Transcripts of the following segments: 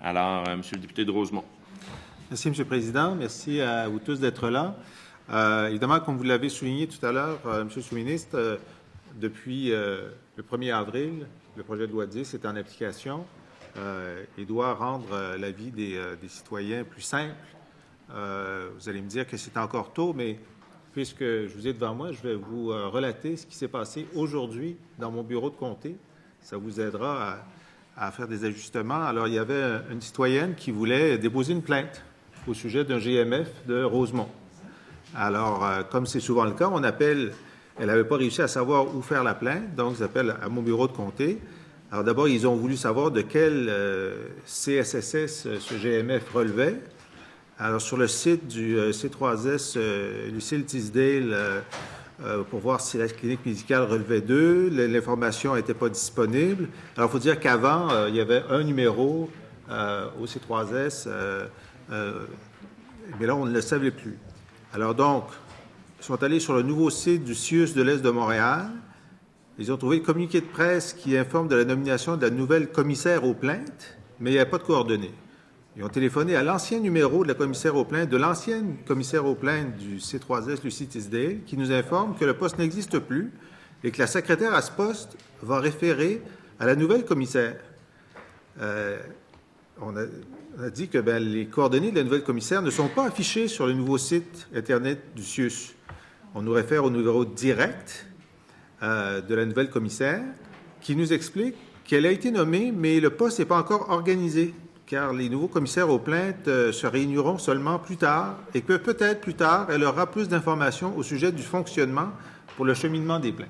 Alors, Monsieur le député de Rosemont. Merci, M. le Président. Merci à vous tous d'être là. Évidemment, comme vous l'avez souligné tout à l'heure, M. le sous-ministre, depuis le 1er avril, le projet de loi 10 est en application et doit rendre la vie des citoyens plus simple. Vous allez me dire que c'est encore tôt, mais puisque je vous ai devant moi, je vais vous relater ce qui s'est passé aujourd'hui dans mon bureau de comté. Ça vous aidera à faire des ajustements. Alors, il y avait une citoyenne qui voulait déposer une plainte au sujet d'un GMF de Rosemont. Alors, comme c'est souvent le cas, on appelle, elle n'avait pas réussi à savoir où faire la plainte, donc ils appellent à mon bureau de comté. Alors d'abord, ils ont voulu savoir de quel CSSS ce GMF relevait. Alors, sur le site du C3S Lucille Tisdale, pour voir si la clinique médicale relevait d'eux, l'information n'était pas disponible. Alors, il faut dire qu'avant, il y avait un numéro au C3S, mais là, on ne le savait plus. Alors donc, ils sont allés sur le nouveau site du CIUS de l'Est de Montréal. Ils ont trouvé le communiqué de presse qui informe de la nomination de la nouvelle commissaire aux plaintes, mais il n'y avait pas de coordonnées. Ils ont téléphoné à l'ancien numéro de la commissaire aux plaintes, de l'ancienne commissaire aux plaintes du C3S, Lucie Tisdale, qui nous informe que le poste n'existe plus et que la secrétaire à ce poste va référer à la nouvelle commissaire. On a dit que les coordonnées de la nouvelle commissaire ne sont pas affichées sur le nouveau site Internet du CIUS. On nous réfère au numéro direct de la nouvelle commissaire qui nous explique qu'elle a été nommée, mais le poste n'est pas encore organisé, car les nouveaux commissaires aux plaintes se réuniront seulement plus tard et que peut-être plus tard, elle aura plus d'informations au sujet du fonctionnement pour le cheminement des plaintes.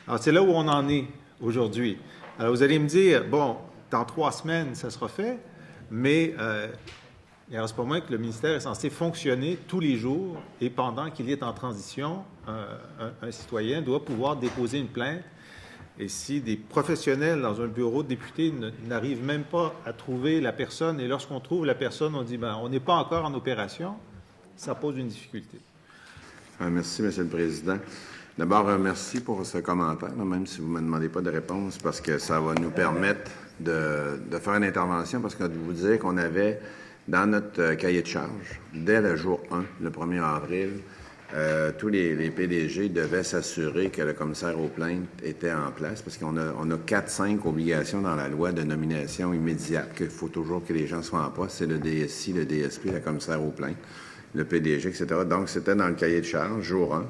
Alors, c'est là où on en est aujourd'hui. Alors, vous allez me dire, bon, dans 3 semaines, ça sera fait, mais il ne reste pas moins que le ministère est censé fonctionner tous les jours et pendant qu'il est en transition, un citoyen doit pouvoir déposer une plainte. Et si des professionnels dans un bureau de député n'arrivent même pas à trouver la personne, et lorsqu'on trouve la personne, on dit on n'est pas encore en opération, ça pose une difficulté. Merci, M. le Président. D'abord, merci pour ce commentaire, même si vous ne me demandez pas de réponse, parce que ça va nous permettre de faire une intervention, parce que je vous disais qu'on avait, dans notre cahier de charge, dès le jour 1, le 1er avril, tous les PDG devaient s'assurer que le commissaire aux plaintes était en place, parce qu'on a 4-5 obligations dans la loi de nomination immédiate, qu'il faut toujours que les gens soient en poste. C'est le DSI, le DSP, le commissaire aux plaintes, le PDG, etc. Donc, c'était dans le cahier de charge, jour 1.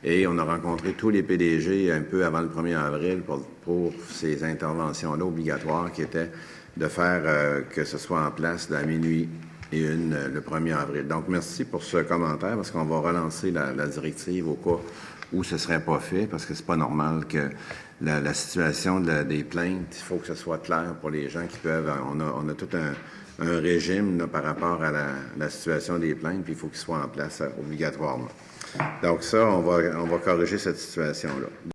Et on a rencontré tous les PDG un peu avant le 1er avril pour ces interventions-là obligatoires qui étaient de faire que ce soit en place à minuit et 1 le 1er avril. Donc, merci pour ce commentaire parce qu'on va relancer la directive au cas où ce ne serait pas fait parce que c'est pas normal que la situation des plaintes, il faut que ce soit clair pour les gens qui peuvent. On a tout un régime là, par rapport à la situation des plaintes, puis il faut qu'il soit en place obligatoirement. Donc ça, on va corriger cette situation-là.